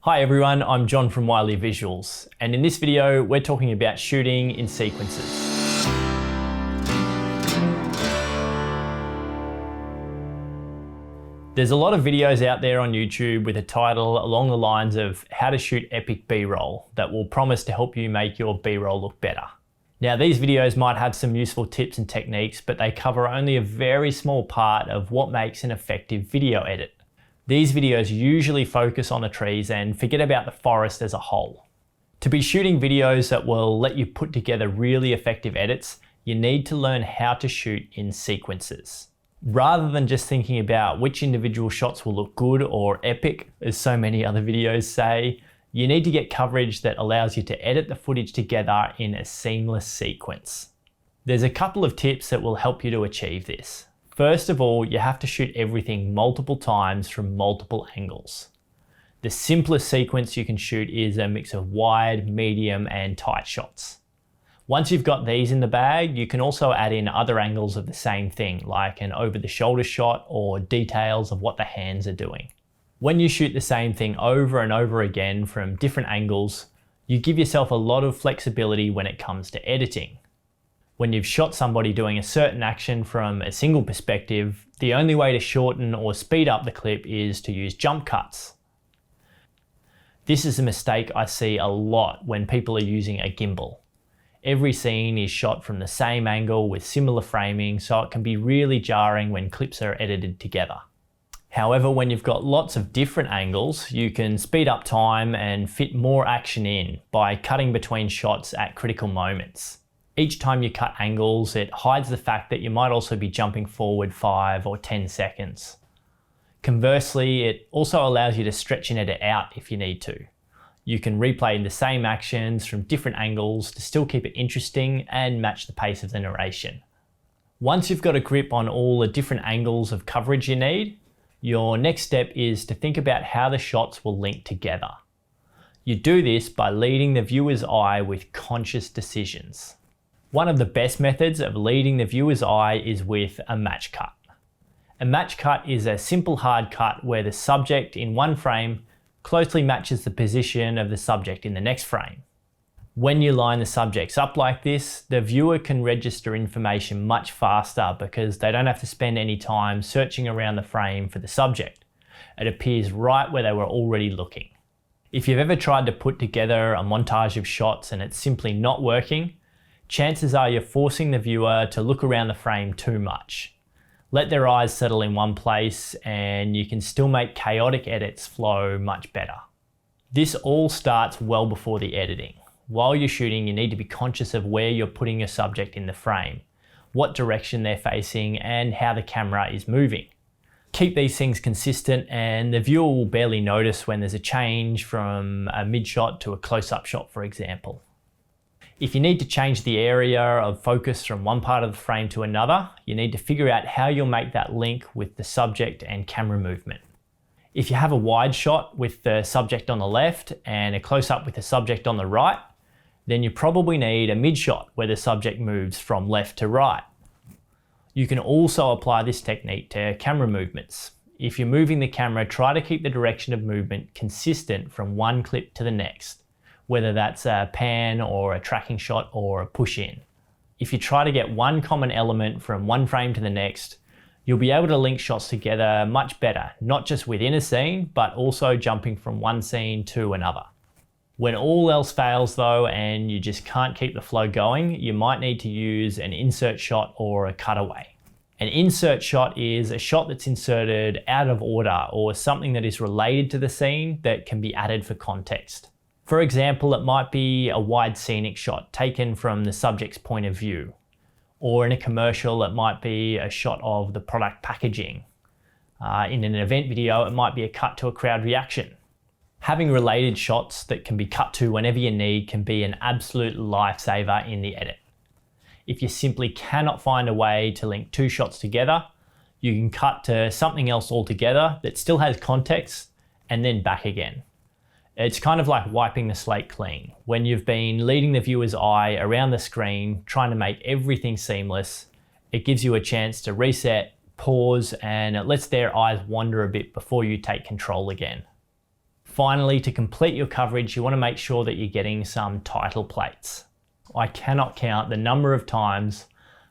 Hi everyone, I'm John from Wiley Visuals, and in this video we're talking about shooting in sequences. There's a lot of videos out there on YouTube with a title along the lines of how to shoot epic B-roll that will promise to help you make your B-roll look better. Now these videos might have some useful tips and techniques, but they cover only a very small part of what makes an effective video edit. These videos usually focus on the trees and forget about the forest as a whole. To be shooting videos that will let you put together really effective edits, you need to learn how to shoot in sequences. Rather than just thinking about which individual shots will look good or epic, as so many other videos say, you need to get coverage that allows you to edit the footage together in a seamless sequence. There's a couple of tips that will help you to achieve this. First of all, you have to shoot everything multiple times from multiple angles. The simplest sequence you can shoot is a mix of wide, medium, and tight shots. Once you've got these in the bag, you can also add in other angles of the same thing, like an over-the-shoulder shot or details of what the hands are doing. When you shoot the same thing over and over again from different angles, you give yourself a lot of flexibility when it comes to editing. When you've shot somebody doing a certain action from a single perspective, the only way to shorten or speed up the clip is to use jump cuts. This is a mistake I see a lot when people are using a gimbal. Every scene is shot from the same angle with similar framing, so it can be really jarring when clips are edited together. However, when you've got lots of different angles, you can speed up time and fit more action in by cutting between shots at critical moments. Each time you cut angles, it hides the fact that you might also be jumping forward 5 or 10 seconds. Conversely, it also allows you to stretch an edit out if you need to. You can replay the same actions from different angles to still keep it interesting and match the pace of the narration. Once you've got a grip on all the different angles of coverage you need, your next step is to think about how the shots will link together. You do this by leading the viewer's eye with conscious decisions. One of the best methods of leading the viewer's eye is with a match cut. A match cut is a simple hard cut where the subject in one frame closely matches the position of the subject in the next frame. When you line the subjects up like this, the viewer can register information much faster because they don't have to spend any time searching around the frame for the subject. It appears right where they were already looking. If you've ever tried to put together a montage of shots and it's simply not working, chances are you're forcing the viewer to look around the frame too much. Let their eyes settle in one place and you can still make chaotic edits flow much better. This all starts well before the editing. While you're shooting, you need to be conscious of where you're putting your subject in the frame, what direction they're facing, and how the camera is moving. Keep these things consistent and the viewer will barely notice when there's a change from a mid-shot to a close-up shot, for example. If you need to change the area of focus from one part of the frame to another, you need to figure out how you'll make that link with the subject and camera movement. If you have a wide shot with the subject on the left and a close-up with the subject on the right, then you probably need a mid-shot where the subject moves from left to right. You can also apply this technique to camera movements. If you're moving the camera, try to keep the direction of movement consistent from one clip to the next, whether that's a pan or a tracking shot or a push-in. If you try to get one common element from one frame to the next, you'll be able to link shots together much better, not just within a scene, but also jumping from one scene to another. When all else fails though, and you just can't keep the flow going, you might need to use an insert shot or a cutaway. An insert shot is a shot that's inserted out of order or something that is related to the scene that can be added for context. For example, it might be a wide scenic shot taken from the subject's point of view. Or in a commercial, it might be a shot of the product packaging. In an event video, it might be a cut to a crowd reaction. Having related shots that can be cut to whenever you need can be an absolute lifesaver in the edit. If you simply cannot find a way to link two shots together, you can cut to something else altogether that still has context and then back again. It's kind of like wiping the slate clean. When you've been leading the viewer's eye around the screen, trying to make everything seamless, it gives you a chance to reset, pause, and it lets their eyes wander a bit before you take control again. Finally, to complete your coverage, you want to make sure that you're getting some title plates. I cannot count the number of times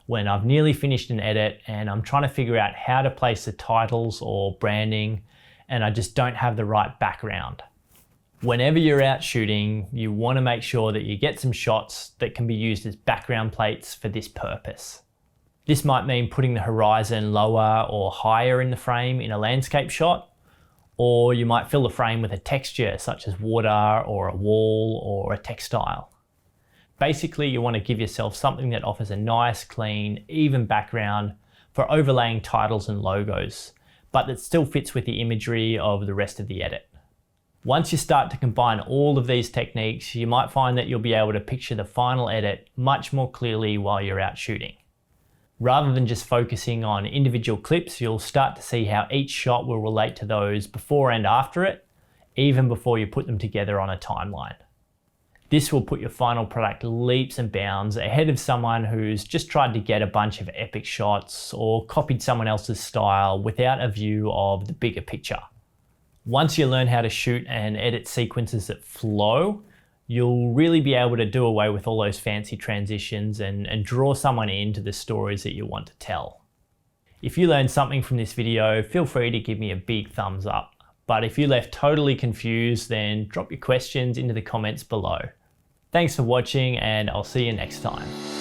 when I've nearly finished an edit and I'm trying to figure out how to place the titles or branding, and I just don't have the right background. Whenever you're out shooting, you want to make sure that you get some shots that can be used as background plates for this purpose. This might mean putting the horizon lower or higher in the frame in a landscape shot, or you might fill the frame with a texture such as water or a wall or a textile. Basically, you want to give yourself something that offers a nice, clean, even background for overlaying titles and logos, but that still fits with the imagery of the rest of the edit. Once you start to combine all of these techniques, you might find that you'll be able to picture the final edit much more clearly while you're out shooting. Rather than just focusing on individual clips, you'll start to see how each shot will relate to those before and after it, even before you put them together on a timeline. This will put your final product leaps and bounds ahead of someone who's just tried to get a bunch of epic shots or copied someone else's style without a view of the bigger picture. Once you learn how to shoot and edit sequences that flow, you'll really be able to do away with all those fancy transitions and draw someone into the stories that you want to tell. If you learned something from this video, feel free to give me a big thumbs up. But if you left totally confused, then drop your questions into the comments below. Thanks for watching, and I'll see you next time.